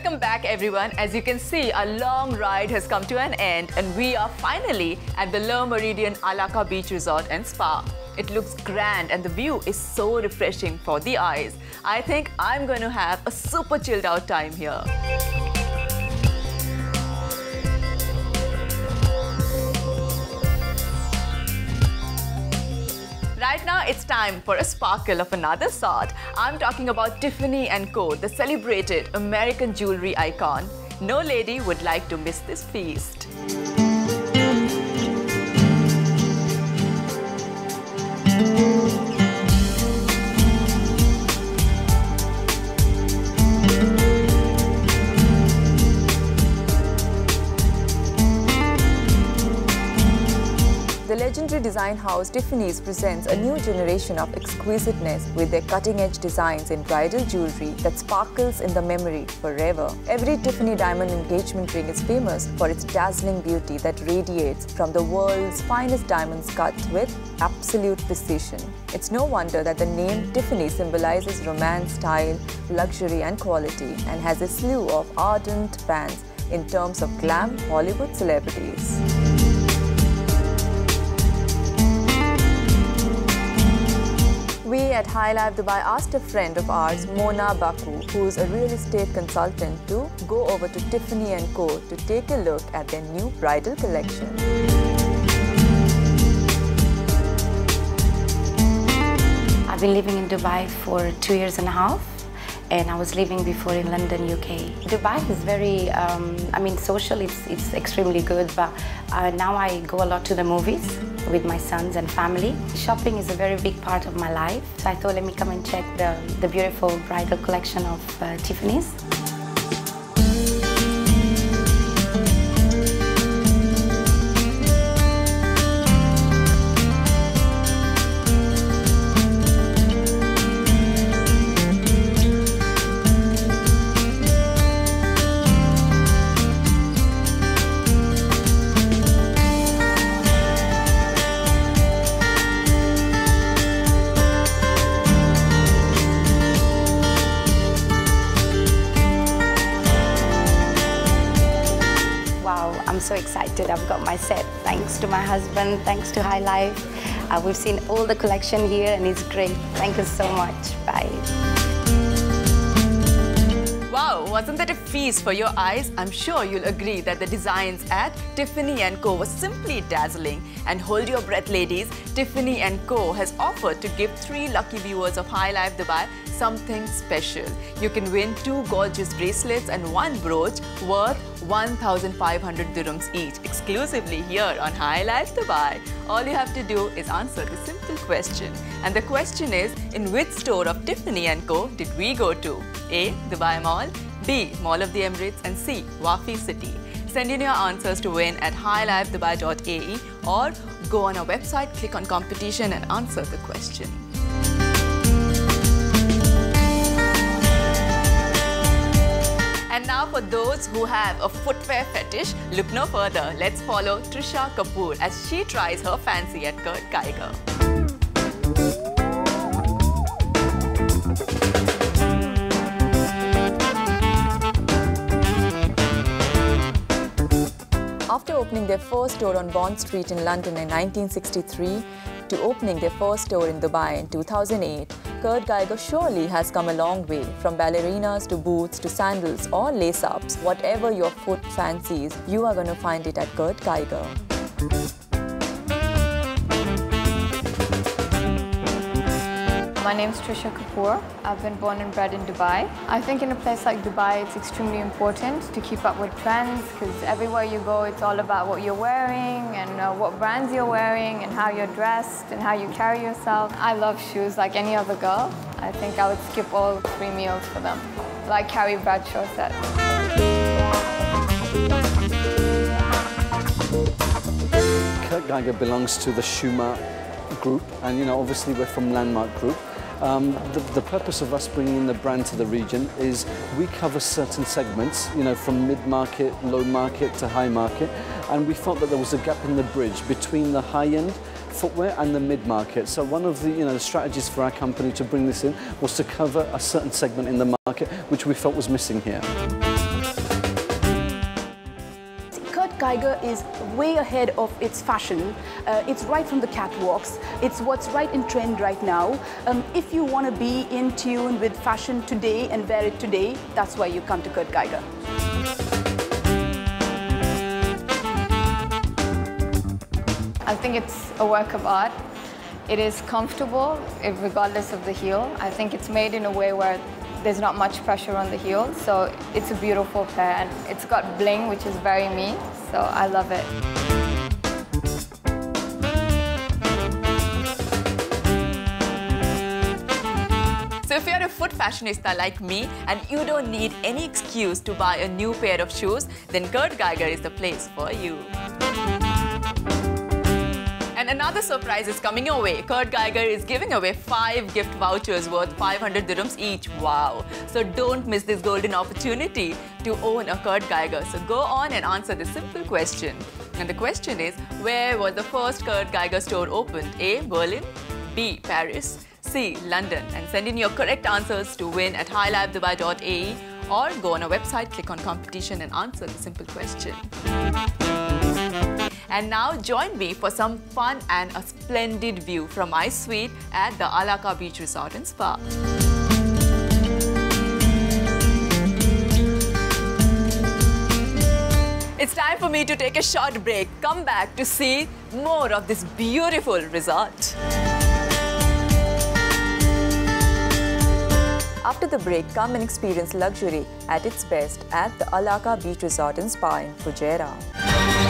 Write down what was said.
Welcome back everyone. As you can see, our long ride has come to an end and we are finally at the Le Méridien Alaka Beach Resort and Spa. It looks grand and the view is so refreshing for the eyes. I think I'm going to have a super chilled out time here. Right now, it's time for a sparkle of another sort. I'm talking about Tiffany & Co., the celebrated American jewelry icon. No lady would like to miss this feast. The legendary design house Tiffany's presents a new generation of exquisiteness with their cutting-edge designs in bridal jewelry that sparkles in the memory forever. Every Tiffany diamond engagement ring is famous for its dazzling beauty that radiates from the world's finest diamonds cut with absolute precision. It's no wonder that the name Tiffany symbolizes romance, style, luxury and quality and has a slew of ardent fans in terms of glam Hollywood celebrities. We at High Life Dubai asked a friend of ours, Mona Baku, who is a real estate consultant, to go over to Tiffany & Co. to take a look at their new bridal collection. I've been living in Dubai for 2.5 years. And I was living before in London, UK. Dubai is very, social, it's extremely good, but now I go a lot to the movies with my sons and family. Shopping is a very big part of my life, so I thought let me come and check the beautiful bridal collection of Tiffany's. I'm so excited. I've got my set thanks to my husband, thanks to High Life. We've seen all the collection here and it's great. Thank you so much. Bye. Wow, wasn't that a feast for your eyes? I'm sure you'll agree that the designs at Tiffany & Co. was simply dazzling. And hold your breath, ladies. Tiffany & Co. has offered to give 3 lucky viewers of High Life Dubai something special. You can win 2 gorgeous bracelets and 1 brooch worth 1,500 dirhams each, exclusively here on High Life Dubai. All you have to do is answer the simple question. And the question is, in which store of Tiffany & Co. did we go to? A. Dubai Mall, B. Mall of the Emirates and C. Wafi City. Send in your answers to win at highlifedubai.ae or go on our website, click on competition and answer the question. And now for those who have a footwear fetish, look no further. Let's follow Trisha Kapoor as she tries her fancy at Kurt Geiger. After opening their first store on Bond Street in London in 1963 to opening their first store in Dubai in 2008, Kurt Geiger surely has come a long way, from ballerinas to boots to sandals or lace-ups. Whatever your foot fancies, you are going to find it at Kurt Geiger. My name is Trisha Kapoor. I've been born and bred in Dubai. I think in a place like Dubai, it's extremely important to keep up with trends because everywhere you go, it's all about what you're wearing and what brands you're wearing and how you're dressed and how you carry yourself. I love shoes like any other girl. I think I would skip all 3 meals for them, like Carrie Bradshaw said. Kurt Geiger belongs to the Schuma Group, and obviously we're from Landmark Group. The purpose of us bringing in the brand to the region is we cover certain segments, from mid-market, low market to high market, and we felt that there was a gap in the bridge between the high-end footwear and the mid-market. So one of the strategies for our company to bring this in was to cover a certain segment in the market which we felt was missing here. Geiger is way ahead of its fashion. It's right from the catwalks. It's what's right in trend right now. If you want to be in tune with fashion today and wear it today, that's why you come to Kurt Geiger. I think it's a work of art. It is comfortable regardless of the heel. I think it's made in a way where there's not much pressure on the heel, so it's a beautiful pair, and it's got bling, which is very me, so I love it. So if you're a foot fashionista like me and you don't need any excuse to buy a new pair of shoes, then Kurt Geiger is the place for you. And another surprise is coming your way. Kurt Geiger is giving away 5 gift vouchers worth 500 dirhams each. Wow! So don't miss this golden opportunity to own a Kurt Geiger. So go on and answer this simple question. And the question is, where was the first Kurt Geiger store opened? A. Berlin, B. Paris, C. London. And send in your correct answers to win at highlifedubai.ae or go on our website, click on competition and answer the simple question. And now join me for some fun and a splendid view from my suite at the Al Aqsa Beach Resort and Spa. It's time for me to take a short break. Come back to see more of this beautiful resort. After the break, come and experience luxury at its best at the Al Aqsa Beach Resort and Spa in Fujairah.